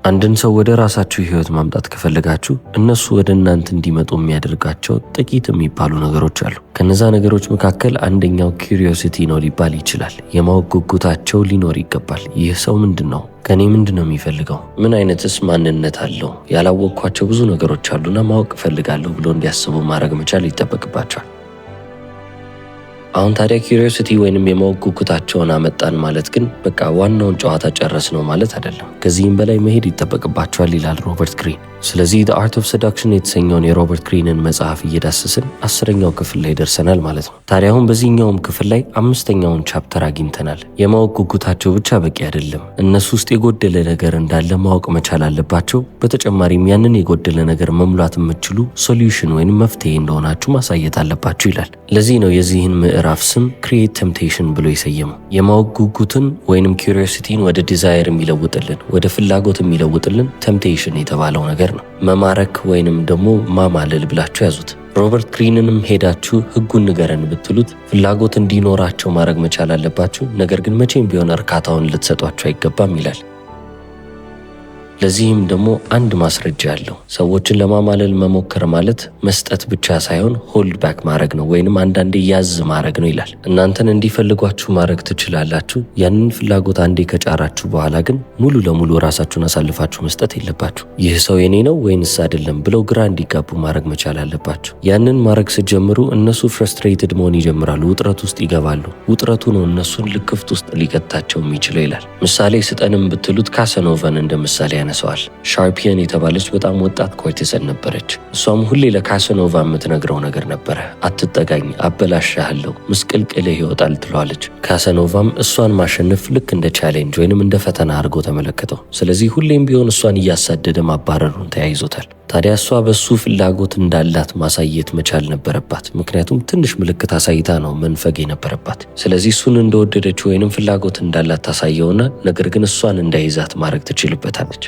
አንድን ሰው ወደ ራሳችሁ ህይወት ማምጣት ከፈለጋችሁ እነሱ ወደ እናንተ እንዲመጡ የሚያደርጋቸው ጥቂት የሚባሉ ነገሮች አሉ። ከነዛ ነገሮች መካከል አንደኛው ኪዩሪዮሲቲ ነው ሊባል ይችላል። የማወቅ ጉጉታቸው ሊኖር ይገባል። ይህ ሰው ምንድነው? ከኔ ምንድነው የሚፈልገው? ምን አይነትስ ማንነት አለው? ያላወቅኳቸው ብዙ ነገሮች አሉና ማወቅ እፈልጋለሁ ብሎ እንዲያስቡ ማድረግ መቻል ይጠበቅባቸዋል። አሁን ታዲያ ኪዩሪዮሲቲ ወይንም የማወቅ ጉጉታቸውን አመጣን ማለት ግን በቃ ዋናውን ጨዋታ ጨረስ ነው ማለት አይደለም። ከዚህም በላይ መሄድ ይጠበቅባቸዋል ይላል ሮበርት ግሪን። ስለዚህ The Art of Seduction የተሰኘውን የሮበርት ግሪንን መጽሐፍ እየዳሰስን 10ኛው ክፍል ላይ ደርሰናል ማለት ነው። ታዲያ አሁን በዚህኛውም ክፍል ላይ 5ኛውን ቻፕተር አግኝተናል። የማወቅ ጉጉታቸው ብቻ በቂ አይደለም። እነሱ ውስጥ የጎደለ ነገር እንዳለ ማወቅ መቻል አለባቸው። በተጨማሪም ያንን የጎደለ ነገር መሙላት የምትችሉ ሶሉሽን ወይንም መፍትሄ እንደሆናችሁ ማሳየት አለባችሁ ይላል። ለዚህ ነው የዚህን ምዕራፍ ስም ክሪኤት ቴምፕቴሽን ብሎ የሰየመው። የማወቅ ጉጉትን ወይንም ኪዩሪዮሲቲን ወደ ዲዛየር የሚለውጥልን ወደ ፍላጎት የሚለውጥልን ቴምፕቴሽን የተባለው ነገር ነው። መማረክ ወይንም ደግሞ ማማለል ብላችሁ ያዙት። ሮበርት ግሪንንም ሄዳችሁ ህጉን ንገረን ብትሉት ፍላጎት እንዲኖራቸው ማድረግ መቻል አለባችሁ፣ ነገር ግን መቼም ቢሆን እርካታውን ልትሰጧቸው አይገባም ይላል። ለዚህም ደግሞ አንድ ማስረጃ ያለው ሰዎችን ለማማለል መሞከር ማለት መስጠት ብቻ ሳይሆን ሆልድ ባክ ማድረግ ነው ወይንም አንዳንዴ ያዝ ማድረግ ነው ይላል። እናንተን እንዲፈልጓችሁ ማድረግ ትችላላችሁ። ያንን ፍላጎት አንዴ ከጫራችሁ በኋላ ግን ሙሉ ለሙሉ ራሳችሁን አሳልፋችሁ መስጠት የለባችሁ። ይህ ሰው የኔ ነው ወይንስ አይደለም ብለው ግራ እንዲጋቡ ማድረግ መቻል አለባችሁ። ያንን ማድረግ ስትጀምሩ እነሱ ፍረስትሬትድ መሆን ይጀምራሉ፣ ውጥረት ውስጥ ይገባሉ። ውጥረቱ ነው እነሱን ልክፍት ውስጥ ሊቀጣቸው የሚችለው ይላል። ምሳሌ ስጠንም ብትሉት ካሰኖቫን እንደ ምሳሌ ያነሰዋል። ሻርፒየን የተባለች በጣም ወጣት ኮርቲሰን ነበረች። እሷም ሁሌ ለካሰኖቫ የምትነግረው ነገር ነበረ፣ አትጠጋኝ፣ አበላሻለሁ፣ ምስቅልቅልህ ይወጣል ትለዋለች። ካሰኖቫም እሷን ማሸነፍ ልክ እንደ ቻሌንጅ ወይንም እንደ ፈተና አድርጎ ተመለከተው። ስለዚህ ሁሌም ቢሆን እሷን እያሳደደ ማባረሩን ተያይዞታል። ታዲያ እሷ በሱ ፍላጎት እንዳላት ማሳየት መቻል ነበረባት። ምክንያቱም ትንሽ ምልክት አሳይታ ነው መንፈግ የነበረባት። ስለዚህ እሱን እንደወደደችው ወይንም ፍላጎት እንዳላት ታሳየውና ነገር ግን እሷን እንዳይዛት ማድረግ ትችልበታለች።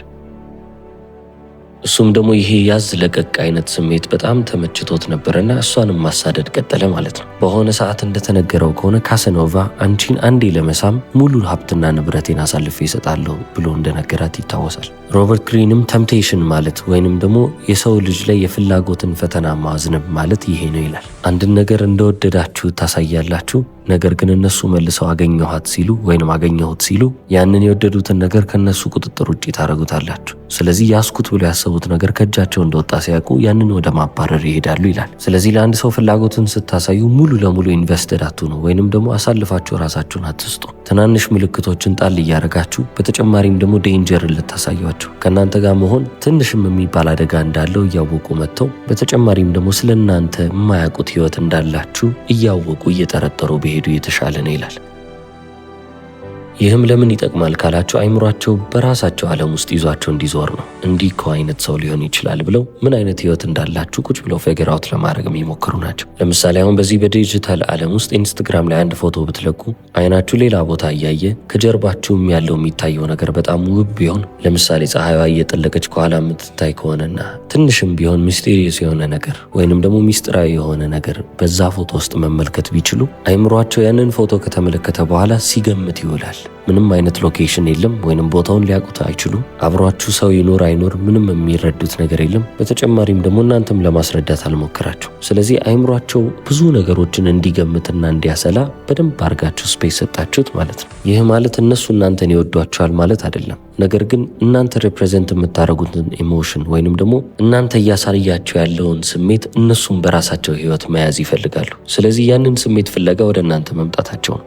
እሱም ደግሞ ይሄ ያዝ ለቀቅ አይነት ስሜት በጣም ተመችቶት ነበረና እሷንም ማሳደድ ቀጠለ ማለት ነው። በሆነ ሰዓት እንደተነገረው ከሆነ ካሰኖቫ አንቺን አንዴ ለመሳም ሙሉ ሀብትና ንብረቴን አሳልፌ ይሰጣለሁ ብሎ እንደነገራት ይታወሳል። ሮበርት ግሪንም ቴምፕቴሽን ማለት ወይንም ደግሞ የሰው ልጅ ላይ የፍላጎትን ፈተና ማዝነብ ማለት ይሄ ነው ይላል። አንድን ነገር እንደወደዳችሁ ታሳያላችሁ፣ ነገር ግን እነሱ መልሰው አገኘኋት ሲሉ ወይንም አገኘሁት ሲሉ ያንን የወደዱትን ነገር ከነሱ ቁጥጥር ውጪ ታረጉታላችሁ። ስለዚህ ያስኩት ብሎ ያሰቡት ነገር ከእጃቸው እንደወጣ ሲያውቁ ያንን ወደ ማባረር ይሄዳሉ ይላል። ስለዚህ ለአንድ ሰው ፍላጎትን ስታሳዩ ሙሉ ለሙሉ ኢንቨስትድ አትሁኑ ወይንም ደግሞ አሳልፋችሁ ራሳችሁን አትስጡ። ትናንሽ ምልክቶችን ጣል እያደረጋችሁ በተጨማሪም ደግሞ ዴንጀርን ልታሳያችሁ ከእናንተ ጋር መሆን ትንሽም የሚባል አደጋ እንዳለው እያወቁ መጥተው በተጨማሪም ደግሞ ስለ እናንተ የማያውቁት ህይወት እንዳላችሁ እያወቁ እየጠረጠሩ ቢሄዱ የተሻለ ነው ይላል። ይህም ለምን ይጠቅማል ካላችሁ አይምሯቸው በራሳቸው ዓለም ውስጥ ይዟቸው እንዲዞር ነው። እንዲህ እኮ አይነት ሰው ሊሆን ይችላል ብለው ምን አይነት ህይወት እንዳላችሁ ቁጭ ብለው ፊገር አውት ለማድረግ የሚሞክሩ ናቸው። ለምሳሌ አሁን በዚህ በዲጂታል ዓለም ውስጥ ኢንስታግራም ላይ አንድ ፎቶ ብትለቁ አይናችሁ ሌላ ቦታ እያየ ከጀርባችሁም ያለው የሚታየው ነገር በጣም ውብ ቢሆን፣ ለምሳሌ ፀሐይዋ እየጠለቀች ከኋላ የምትታይ ከሆነና ትንሽም ቢሆን ሚስቴሪየስ የሆነ ነገር ወይንም ደግሞ ሚስጥራዊ የሆነ ነገር በዛ ፎቶ ውስጥ መመልከት ቢችሉ አይምሯቸው ያንን ፎቶ ከተመለከተ በኋላ ሲገምት ይውላል። ምንም አይነት ሎኬሽን የለም ወይንም ቦታውን ሊያውቁት አይችሉም። አብሯችሁ ሰው ይኖር አይኖር ምንም የሚረዱት ነገር የለም። በተጨማሪም ደግሞ እናንተም ለማስረዳት አልሞከራችሁ። ስለዚህ አይምሯቸው ብዙ ነገሮችን እንዲገምትና እንዲያሰላ በደንብ አድርጋችሁ ስፔስ ሰጣችሁት ማለት ነው። ይህ ማለት እነሱ እናንተን ይወዷቸዋል ማለት አይደለም። ነገር ግን እናንተ ሪፕሬዘንት የምታደርጉትን ኢሞሽን ወይንም ደግሞ እናንተ እያሳያቸው ያለውን ስሜት እነሱም በራሳቸው ህይወት መያዝ ይፈልጋሉ። ስለዚህ ያንን ስሜት ፍለጋ ወደ እናንተ መምጣታቸው ነው።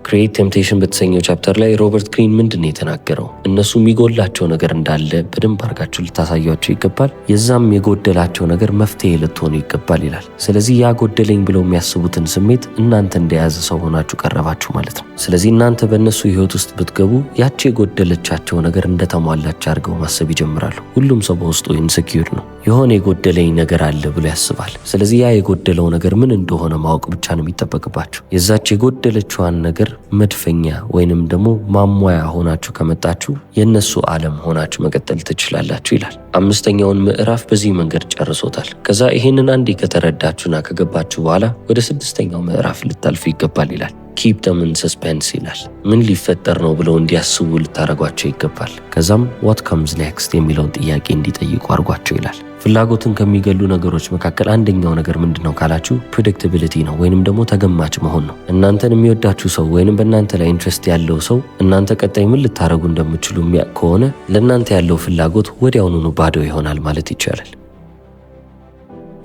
ክሪኤት ቴምፕቴሽን በተሰኘው ቻፕተር ላይ ሮበርት ግሪን ምንድን ነው የተናገረው? እነሱ የሚጎላቸው ነገር እንዳለ በደንብ አድርጋችሁ ልታሳያቸው ይገባል። የዛም የጎደላቸው ነገር መፍትሄ ልትሆኑ ይገባል ይላል። ስለዚህ ያ ጎደለኝ ብለው የሚያስቡትን ስሜት እናንተ እንደያዘ ሰው ሆናችሁ ቀረባችሁ ማለት ነው። ስለዚህ እናንተ በእነሱ ህይወት ውስጥ ብትገቡ ያቺ የጎደለቻቸው ነገር እንደተሟላች አድርገው ማሰብ ይጀምራሉ። ሁሉም ሰው በውስጡ ኢንሴኪዩር ነው። የሆነ የጎደለኝ ነገር አለ ብሎ ያስባል። ስለዚህ ያ የጎደለው ነገር ምን እንደሆነ ማወቅ ብቻ ነው የሚጠበቅባችሁ። የዛች የጎደለችዋን ነገር መድፈኛ ወይንም ደግሞ ማሟያ ሆናችሁ ከመጣችሁ የእነሱ ዓለም ሆናችሁ መቀጠል ትችላላችሁ ይላል። 5ኛውን ምዕራፍ በዚህ መንገድ ጨርሶታል። ከዛ ይሄንን አንዴ ከተረዳችሁና ከገባችሁ በኋላ ወደ 6ኛው ምዕራፍ ልታልፉ ይገባል ይላል። ኪፕ ደም ኢን ሰስፔንስ ይላል። ምን ሊፈጠር ነው ብለው እንዲያስቡ ልታደርጓቸው ይገባል። ከዛም ዋት ካምስ ኔክስት የሚለውን ጥያቄ እንዲጠይቁ አድርጓቸው ይላል። ፍላጎትን ከሚገሉ ነገሮች መካከል አንደኛው ነገር ምንድነው ካላችሁ ፕሬዲክታቢሊቲ ነው፣ ወይንም ደግሞ ተገማች መሆን ነው። እናንተን የሚወዳችሁ ሰው ወይንም በእናንተ ላይ ኢንትረስት ያለው ሰው እናንተ ቀጣይ ምን ልታደርጉ እንደምትችሉ የሚያውቅ ከሆነ ለእናንተ ያለው ፍላጎት ወዲያውኑ ባዶ ይሆናል ማለት ይቻላል።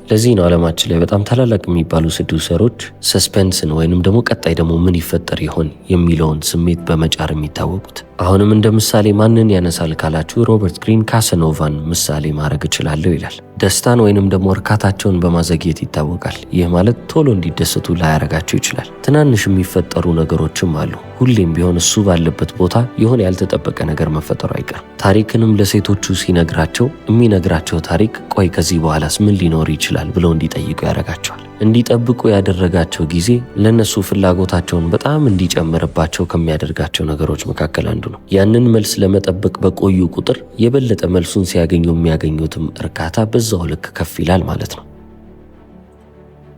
ለዚህ ነው ዓለማችን ላይ በጣም ታላላቅ የሚባሉ ሰዱሰሮች ሰስፔንስን ወይንም ደግሞ ቀጣይ ደግሞ ምን ይፈጠር ይሆን የሚለውን ስሜት በመጫር የሚታወቁት። አሁንም እንደ ምሳሌ ማንን ያነሳል ካላችሁ ሮበርት ግሪን ካሳኖቫን ምሳሌ ማድረግ እችላለሁ ይላል። ደስታን ወይንም ደግሞ እርካታቸውን በማዘግየት ይታወቃል። ይህ ማለት ቶሎ እንዲደሰቱ ላያረጋቸው ይችላል። ትናንሽ የሚፈጠሩ ነገሮችም አሉ። ሁሌም ቢሆን እሱ ባለበት ቦታ የሆነ ያልተጠበቀ ነገር መፈጠሩ አይቀርም። ታሪክንም ለሴቶቹ ሲነግራቸው የሚነግራቸው ታሪክ ቆይ ከዚህ በኋላስ ምን ሊኖር ይችላል ብለው እንዲጠይቁ ያደርጋቸዋል። እንዲጠብቁ ያደረጋቸው ጊዜ ለነሱ ፍላጎታቸውን በጣም እንዲጨምርባቸው ከሚያደርጋቸው ነገሮች መካከል አንዱ ነው። ያንን መልስ ለመጠበቅ በቆዩ ቁጥር የበለጠ መልሱን ሲያገኙ የሚያገኙትም እርካታ በዛው ልክ ከፍ ይላል ማለት ነው።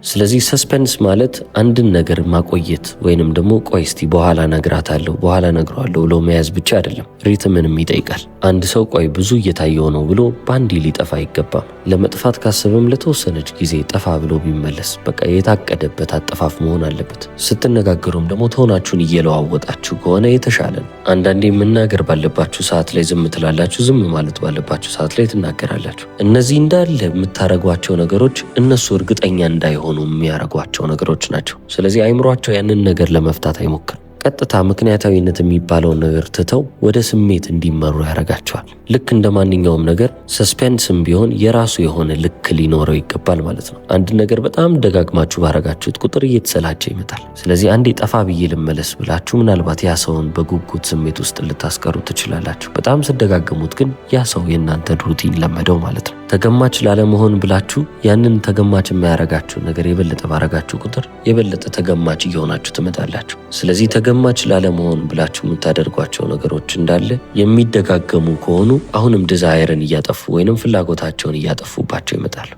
ስለዚህ ሰስፔንስ ማለት አንድን ነገር ማቆየት ወይንም ደግሞ ቆይ እስቲ በኋላ ነግራታለሁ በኋላ ነግረዋለሁ ብሎ መያዝ ብቻ አይደለም፣ ሪትምንም ይጠይቃል። አንድ ሰው ቆይ ብዙ እየታየው ነው ብሎ ባንዴ ሊጠፋ አይገባም። ለመጥፋት ካሰበም ለተወሰነች ጊዜ ጠፋ ብሎ ቢመለስ በቃ የታቀደበት አጠፋፍ መሆን አለበት። ስትነጋገሩም ደግሞ ቶናችሁን እየለዋወጣችሁ ከሆነ የተሻለ ነው። አንዳንዴ መናገር ባለባችሁ ሰዓት ላይ ዝም ትላላችሁ፣ ዝም ማለት ባለባችሁ ሰዓት ላይ ትናገራላችሁ። እነዚህ እንዳለ የምታረጓቸው ነገሮች እነሱ እርግጠኛ እንዳይሆኑ የሚያረጓቸው ነገሮች ናቸው። ስለዚህ አይምሯቸው ያንን ነገር ለመፍታት አይሞክርም። ቀጥታ ምክንያታዊነት የሚባለውን ነገር ትተው ወደ ስሜት እንዲመሩ ያደርጋቸዋል። ልክ እንደ ማንኛውም ነገር ሰስፔንስም ቢሆን የራሱ የሆነ ልክ ሊኖረው ይገባል ማለት ነው። አንድ ነገር በጣም ደጋግማችሁ ባረጋችሁት ቁጥር እየተሰላቸ ይመጣል። ስለዚህ አንዴ ጠፋ ብዬ ልመለስ ብላችሁ ምናልባት ያ ሰውን በጉጉት ስሜት ውስጥ ልታስቀሩ ትችላላችሁ። በጣም ስደጋግሙት ግን ያ ሰው የእናንተን ሩቲን ለመደው ማለት ነው። ተገማች ላለመሆን ብላችሁ ያንን ተገማች የሚያረጋችሁ ነገር የበለጠ ባረጋችሁ ቁጥር የበለጠ ተገማች እየሆናችሁ ትመጣላችሁ። ስለዚህ ተገማች ላለመሆን ብላችሁ የምታደርጓቸው ነገሮች እንዳለ የሚደጋገሙ ከሆኑ አሁንም ዲዛይርን እያጠፉ ወይንም ፍላጎታቸውን እያጠፉባቸው ይመጣሉ።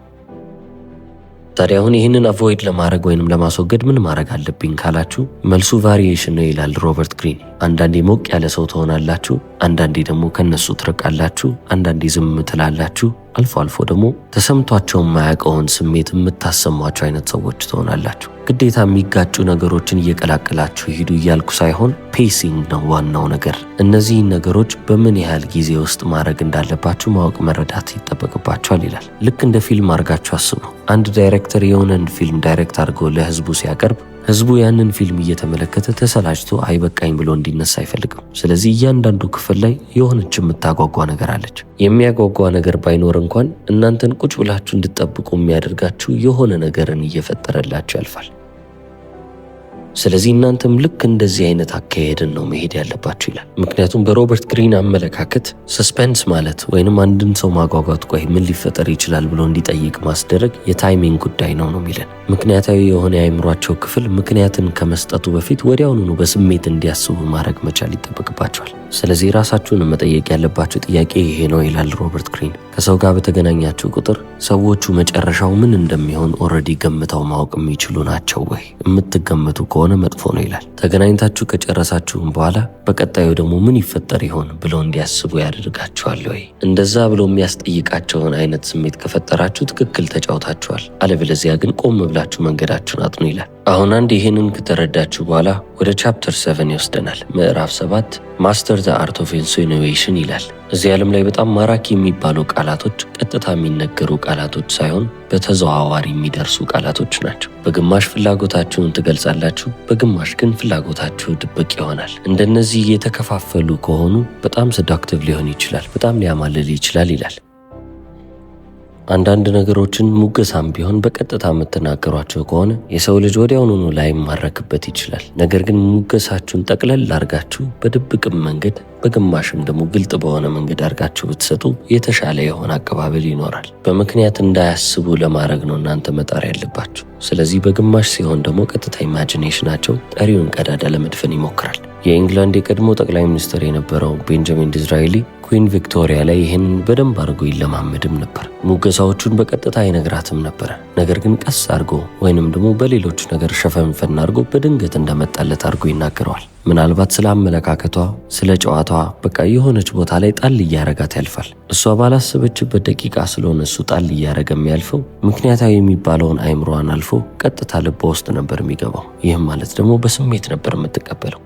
ታዲያ አሁን ይህንን አቮይድ ለማድረግ ወይንም ለማስወገድ ምን ማድረግ አለብኝ ካላችሁ መልሱ ቫሪዬሽን ነው ይላል ሮበርት ግሪን። አንዳንዴ ሞቅ ያለ ሰው ትሆናላችሁ፣ አንዳንዴ ደግሞ ከነሱ ትርቃላችሁ፣ አንዳንዴ ዝም ትላላችሁ፣ አልፎ አልፎ ደግሞ ተሰምቷቸው የማያውቀውን ስሜት የምታሰሟቸው አይነት ሰዎች ትሆናላችሁ። ግዴታ የሚጋጩ ነገሮችን እየቀላቀላችሁ ሂዱ እያልኩ ሳይሆን ፔሲንግ ነው ዋናው ነገር። እነዚህን ነገሮች በምን ያህል ጊዜ ውስጥ ማድረግ እንዳለባችሁ ማወቅ መረዳት ይጠበቅባችኋል ይላል። ልክ እንደ ፊልም አድርጋችሁ አስቡ። አንድ ዳይሬክተር የሆነን ፊልም ዳይሬክት አድርጎ ለህዝቡ ሲያቀርብ ህዝቡ ያንን ፊልም እየተመለከተ ተሰላችቶ አይበቃኝ ብሎ እንዲነሳ አይፈልግም። ስለዚህ እያንዳንዱ ክፍል ላይ የሆነች የምታጓጓ ነገር አለች። የሚያጓጓ ነገር ባይኖር እንኳን እናንተን ቁጭ ብላችሁ እንድትጠብቁ የሚያደርጋችሁ የሆነ ነገርን እየፈጠረላችሁ ያልፋል። ስለዚህ እናንተም ልክ እንደዚህ አይነት አካሄድን ነው መሄድ ያለባችሁ ይላል። ምክንያቱም በሮበርት ግሪን አመለካከት ሰስፔንስ ማለት ወይንም አንድን ሰው ማጓጓት ቆይ ምን ሊፈጠር ይችላል ብሎ እንዲጠይቅ ማስደረግ የታይሚንግ ጉዳይ ነው የሚለን። ምክንያታዊ የሆነ የአይምሯቸው ክፍል ምክንያትን ከመስጠቱ በፊት ወዲያውኑ በስሜት እንዲያስቡ ማድረግ መቻል ይጠበቅባቸዋል። ስለዚህ ራሳችሁን መጠየቅ ያለባችሁ ጥያቄ ይሄ ነው ይላል ሮበርት ግሪን። ከሰው ጋር በተገናኛችሁ ቁጥር ሰዎቹ መጨረሻው ምን እንደሚሆን ኦልሬዲ ገምተው ማወቅ የሚችሉ ናቸው ወይ? የምትገምቱ ከሆነ መጥፎ ነው ይላል። ተገናኝታችሁ ከጨረሳችሁም በኋላ በቀጣዩ ደግሞ ምን ይፈጠር ይሆን ብለው እንዲያስቡ ያደርጋችኋል ወይ? እንደዛ ብሎ የሚያስጠይቃቸውን አይነት ስሜት ከፈጠራችሁ ትክክል ተጫውታችኋል። አለበለዚያ ግን ቆም ብላችሁ መንገዳችሁን አጥኑ ይላል። አሁን አንድ ይህንን ከተረዳችሁ በኋላ ወደ ቻፕተር 7 ይወስደናል። ምዕራፍ 7 ማስተር ዘ አርት ኦፍ ኢንሲኑዌሽን ይላል። እዚህ ዓለም ላይ በጣም ማራኪ የሚባሉ ቃላቶች ቀጥታ የሚነገሩ ቃላቶች ሳይሆን በተዘዋዋሪ የሚደርሱ ቃላቶች ናቸው። በግማሽ ፍላጎታችሁን ትገልጻላችሁ፣ በግማሽ ግን ፍላጎታችሁ ድብቅ ይሆናል። እንደነዚህ የተከፋፈሉ ከሆኑ በጣም ሰዳክቲቭ ሊሆን ይችላል፣ በጣም ሊያማልል ይችላል ይላል። አንዳንድ ነገሮችን ሙገሳም ቢሆን በቀጥታ የምትናገሯቸው ከሆነ የሰው ልጅ ወዲያውኑ ላይ ማረክበት ይችላል። ነገር ግን ሙገሳችሁን ጠቅለል አርጋችሁ በድብቅም መንገድ በግማሽም ደግሞ ግልጥ በሆነ መንገድ አርጋችሁ ብትሰጡ የተሻለ የሆነ አቀባበል ይኖራል። በምክንያት እንዳያስቡ ለማድረግ ነው እናንተ መጣር ያለባችሁ። ስለዚህ በግማሽ ሲሆን ደግሞ ቀጥታ ኢማጂኔሽናቸው ጠሪውን ቀዳዳ ለመድፈን ይሞክራል። የኢንግላንድ የቀድሞ ጠቅላይ ሚኒስትር የነበረው ቤንጃሚን ዲዝራኤሊ ኩዊን ቪክቶሪያ ላይ ይህን በደንብ አድርጎ ይለማመድም ነበር። ሙገሳዎቹን በቀጥታ አይነግራትም ነበረ። ነገር ግን ቀስ አድርጎ ወይንም ደግሞ በሌሎች ነገር ሸፈንፈን አድርጎ በድንገት እንደመጣለት አድርጎ ይናገረዋል። ምናልባት ስለ አመለካከቷ፣ ስለ ጨዋታዋ በቃ የሆነች ቦታ ላይ ጣል እያረጋት ያልፋል። እሷ ባላሰበችበት ደቂቃ ስለሆነ እሱ ጣል እያረገ የሚያልፈው ምክንያታዊ የሚባለውን አይምሮዋን አልፎ ቀጥታ ልቧ ውስጥ ነበር የሚገባው። ይህም ማለት ደግሞ በስሜት ነበር የምትቀበለው።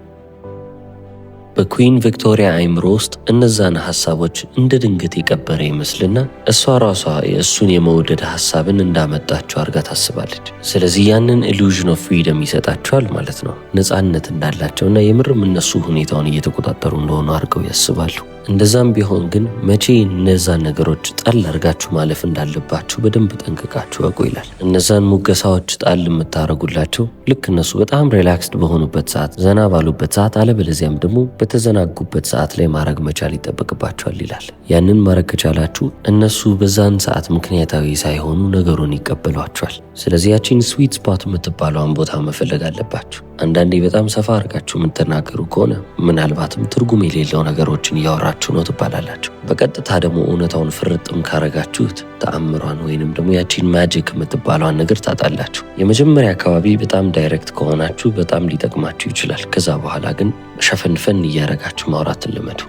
በኩዊን ቪክቶሪያ አይምሮ ውስጥ እነዛን ሐሳቦች እንደ ድንገት የቀበረ ይመስልና እሷ ራሷ የእሱን የመውደድ ሐሳብን እንዳመጣቸው አድርጋ ታስባለች። ስለዚህ ያንን ኢሉዥን ኦፍ ፍሪደም ይሰጣቸዋል ማለት ነው። ነፃነት እንዳላቸውና የምርም እነሱ ሁኔታውን እየተቆጣጠሩ እንደሆኑ አድርገው ያስባሉ። እንደዛም ቢሆን ግን መቼ እነዛን ነገሮች ጣል አድርጋችሁ ማለፍ እንዳለባችሁ በደንብ ጠንቅቃችሁ እወቁ ይላል። እነዛን ሙገሳዎች ጣል የምታደርጉላቸው ልክ እነሱ በጣም ሪላክስድ በሆኑበት ሰዓት፣ ዘና ባሉበት ሰዓት፣ አለበለዚያም ደግሞ በተዘናጉበት ሰዓት ላይ ማድረግ መቻል ይጠበቅባቸዋል ይላል። ያንን ማድረግ ከቻላችሁ እነሱ በዛን ሰዓት ምክንያታዊ ሳይሆኑ ነገሩን ይቀበሏቸዋል። ስለዚህ ያቺን ስዊት ስፖት የምትባለውን ቦታ መፈለግ አለባችሁ። አንዳንዴ በጣም ሰፋ አድርጋችሁ የምትናገሩ ከሆነ ምናልባትም ትርጉም የሌለው ነገሮችን እያወራችሁ ነው ትባላላችሁ። በቀጥታ ደግሞ እውነታውን ፍርጥም ካረጋችሁት ተአምሯን ወይንም ደግሞ ያቺን ማጂክ የምትባለዋን ነገር ታጣላችሁ። የመጀመሪያ አካባቢ በጣም ዳይሬክት ከሆናችሁ በጣም ሊጠቅማችሁ ይችላል። ከዛ በኋላ ግን ሸፈንፈን እያረጋችሁ ማውራትን ልመዱ።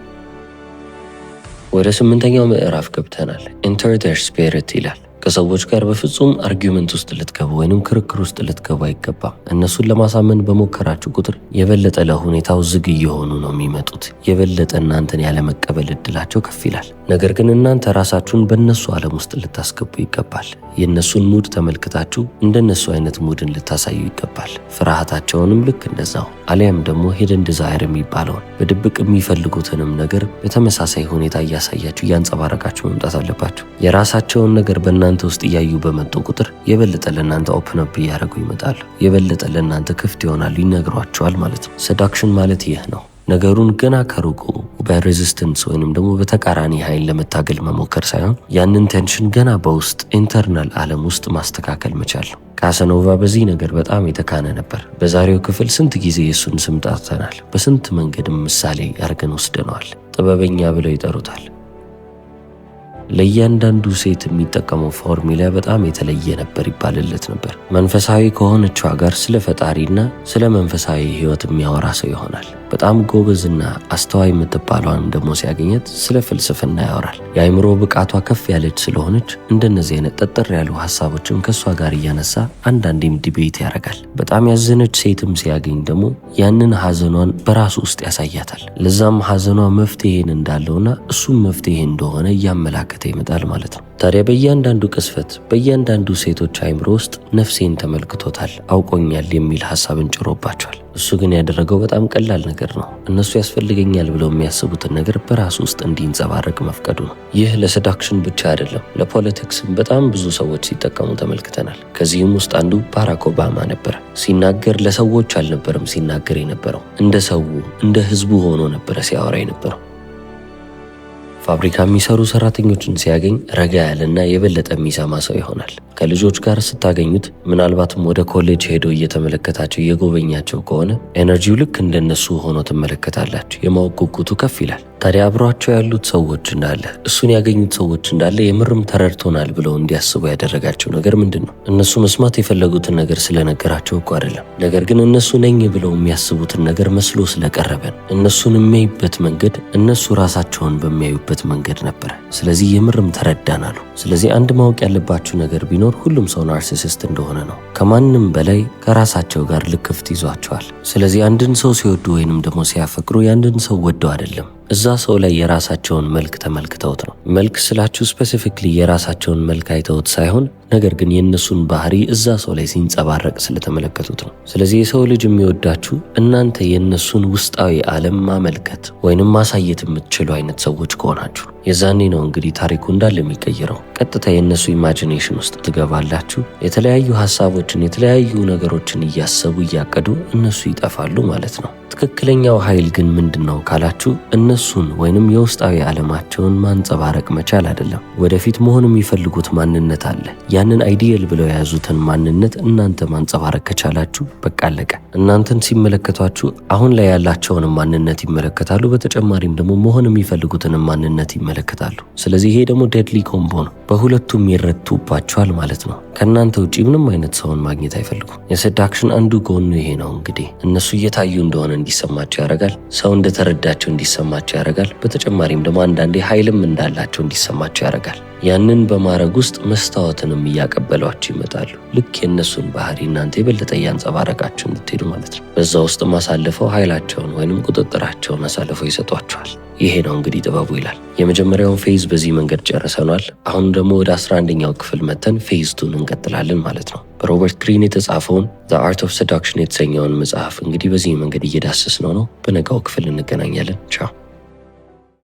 ወደ 8ኛው ምዕራፍ ገብተናል። ኢንተር ዜር ስፒሪት ይላል። ከሰዎች ጋር በፍጹም አርጊውመንት ውስጥ ልትገቡ ወይንም ክርክር ውስጥ ልትገቡ አይገባም። እነሱን ለማሳመን በሞከራችሁ ቁጥር የበለጠ ለሁኔታው ዝግ እየሆኑ ነው የሚመጡት። የበለጠ እናንተን ያለመቀበል እድላቸው ከፍ ይላል። ነገር ግን እናንተ ራሳችሁን በእነሱ ዓለም ውስጥ ልታስገቡ ይገባል። የእነሱን ሙድ ተመልክታችሁ እንደነሱ አይነት ሙድን ልታሳዩ ይገባል። ፍርሃታቸውንም ልክ እንደዛው፣ አሊያም ደግሞ ሂድን ዲዛይር የሚባለውን በድብቅ የሚፈልጉትንም ነገር በተመሳሳይ ሁኔታ እያሳያችሁ እያንጸባረቃችሁ መምጣት አለባችሁ። የራሳቸውን ነገር በእናንተ ውስጥ እያዩ በመጡ ቁጥር የበለጠ ለእናንተ ኦፕን አፕ እያደረጉ ይመጣሉ። የበለጠ ለእናንተ ክፍት ይሆናሉ፣ ይነግሯቸዋል ማለት ነው። ሰዳክሽን ማለት ይህ ነው። ነገሩን ገና ከሩቁ በሬዚስተንስ ወይንም ደግሞ በተቃራኒ ኃይል ለመታገል መሞከር ሳይሆን ያንን ቴንሽን ገና በውስጥ ኢንተርናል ዓለም ውስጥ ማስተካከል መቻል ነው። ካሳኖቫ በዚህ ነገር በጣም የተካነ ነበር። በዛሬው ክፍል ስንት ጊዜ የእሱን ስም ጠርተናል። በስንት መንገድም ምሳሌ አድርገን ወስደነዋል። ጥበበኛ ብለው ይጠሩታል። ለእያንዳንዱ ሴት የሚጠቀመው ፎርሙላ በጣም የተለየ ነበር ይባልለት ነበር። መንፈሳዊ ከሆነችዋ ጋር ስለ ፈጣሪና ስለ መንፈሳዊ ሕይወት የሚያወራ ሰው ይሆናል። በጣም ጎበዝና አስተዋይ የምትባለዋን ደግሞ ሲያገኘት ስለ ፍልስፍና ያወራል። የአእምሮ ብቃቷ ከፍ ያለች ስለሆነች እንደነዚህ አይነት ጠጠር ያሉ ሀሳቦችን ከእሷ ጋር እያነሳ አንዳንዴም ዲቤት ያደርጋል። በጣም ያዘነች ሴትም ሲያገኝ ደግሞ ያንን ሀዘኗን በራሱ ውስጥ ያሳያታል። ለዛም ሀዘኗ መፍትሄን እንዳለውና እሱም መፍትሄ እንደሆነ እያመላከተ ይመጣል ማለት ነው። ታዲያ በእያንዳንዱ ቅስፈት በእያንዳንዱ ሴቶች አይምሮ ውስጥ ነፍሴን ተመልክቶታል፣ አውቆኛል የሚል ሀሳብን ጭሮባቸዋል። እሱ ግን ያደረገው በጣም ቀላል ነገር ነው። እነሱ ያስፈልገኛል ብለው የሚያስቡትን ነገር በራሱ ውስጥ እንዲንጸባረቅ መፍቀዱ ነው። ይህ ለሰዳክሽን ብቻ አይደለም፣ ለፖለቲክስም በጣም ብዙ ሰዎች ሲጠቀሙ ተመልክተናል። ከዚህም ውስጥ አንዱ ባራክ ኦባማ ነበረ። ሲናገር ለሰዎች አልነበረም ሲናገር የነበረው፣ እንደ ሰው እንደ ህዝቡ ሆኖ ነበረ ሲያወራ የነበረው። ፋብሪካ የሚሰሩ ሰራተኞችን ሲያገኝ ረጋ ያለና የበለጠ የሚሰማ ሰው ይሆናል። ከልጆች ጋር ስታገኙት ምናልባትም ወደ ኮሌጅ ሄዶ እየተመለከታቸው እየጎበኛቸው ከሆነ ኤነርጂው ልክ እንደነሱ ሆኖ ትመለከታላችሁ። የማወቅ ጉጉቱ ከፍ ይላል። ታዲያ አብሯቸው ያሉት ሰዎች እንዳለ እሱን ያገኙት ሰዎች እንዳለ የምርም ተረድቶናል ብለው እንዲያስቡ ያደረጋቸው ነገር ምንድን ነው? እነሱ መስማት የፈለጉትን ነገር ስለነገራቸው እኮ አይደለም። ነገር ግን እነሱ ነኝ ብለው የሚያስቡትን ነገር መስሎ ስለቀረበን እነሱን የሚያዩበት መንገድ እነሱ ራሳቸውን በሚያዩበት መንገድ ነበር። ስለዚህ የምርም ተረዳን አሉ። ስለዚህ አንድ ማወቅ ያለባችሁ ነገር ቢኖር ሁሉም ሰው ናርሲሲስት እንደሆነ ነው። ከማንም በላይ ከራሳቸው ጋር ልክፍት ይዟቸዋል። ስለዚህ አንድን ሰው ሲወዱ ወይንም ደግሞ ሲያፈቅሩ የአንድን ሰው ወደው አይደለም፣ እዛ ሰው ላይ የራሳቸውን መልክ ተመልክተውት ነው። መልክ ስላችሁ ስፔሲፊክሊ የራሳቸውን መልክ አይተውት ሳይሆን ነገር ግን የእነሱን ባህሪ እዛ ሰው ላይ ሲንጸባረቅ ስለተመለከቱት ነው። ስለዚህ የሰው ልጅ የሚወዳችሁ እናንተ የእነሱን ውስጣዊ ዓለም ማመልከት ወይንም ማሳየት የምትችሉ አይነት ሰዎች ከሆናችሁ የዛኔ ነው እንግዲህ ታሪኩ እንዳለ የሚቀይረው። ቀጥታ የእነሱ ኢማጂኔሽን ውስጥ ትገባላችሁ። የተለያዩ ሀሳቦችን የተለያዩ ነገሮችን እያሰቡ እያቀዱ እነሱ ይጠፋሉ ማለት ነው። ትክክለኛው ኃይል ግን ምንድነው ካላችሁ እነሱን ወይንም የውስጣዊ ዓለማቸውን ማንጸባረቅ መቻል አይደለም። ወደፊት መሆን የሚፈልጉት ማንነት አለ። ያንን አይዲየል ብለው የያዙትን ማንነት እናንተ ማንጸባረቅ ከቻላችሁ በቃ አለቀ። እናንተን ሲመለከቷችሁ አሁን ላይ ያላቸውን ማንነት ይመለከታሉ። በተጨማሪም ደግሞ መሆን የሚፈልጉትን ማንነት ይመለከታሉ። ስለዚህ ይሄ ደግሞ ዴድሊ ኮምቦ ነው። በሁለቱም ይረቱባቸዋል ማለት ነው። ከእናንተ ውጪ ምንም አይነት ሰውን ማግኘት አይፈልጉም። የሰዳክሽን አንዱ ጎኑ ይሄ ነው። እንግዲህ እነሱ እየታዩ እንደሆነ እንዲሰማቸው ያደርጋል። ሰው እንደተረዳቸው እንዲሰማቸው ያደርጋል። በተጨማሪም ደግሞ አንዳንዴ ኃይልም እንዳላቸው እንዲሰማቸው ያደርጋል። ያንን በማድረግ ውስጥ መስታወትንም እያቀበሏቸው ይመጣሉ። ልክ የእነሱን ባህሪ እናንተ የበለጠ እያንጸባረቃችሁ እንድትሄዱ ማለት ነው። በዛ ውስጥ ማሳልፈው ኃይላቸውን ወይንም ቁጥጥራቸውን አሳልፈው ይሰጧቸዋል። ይሄ ነው እንግዲህ ጥበቡ ይላል። የመጀመሪያውን ፌዝ በዚህ መንገድ ጨርሰናል። አሁን ደግሞ ወደ 11ኛው ክፍል መተን ፌዝ 2 እንቀጥላለን ማለት ነው። በሮበርት ግሪን የተጻፈውን ዘ አርት ኦፍ ሰዳክሽን የተሰኘውን መጽሐፍ እንግዲህ በዚህ መንገድ እየዳሰስነው ነው። በነጋው ክፍል እንገናኛለን። ቻው።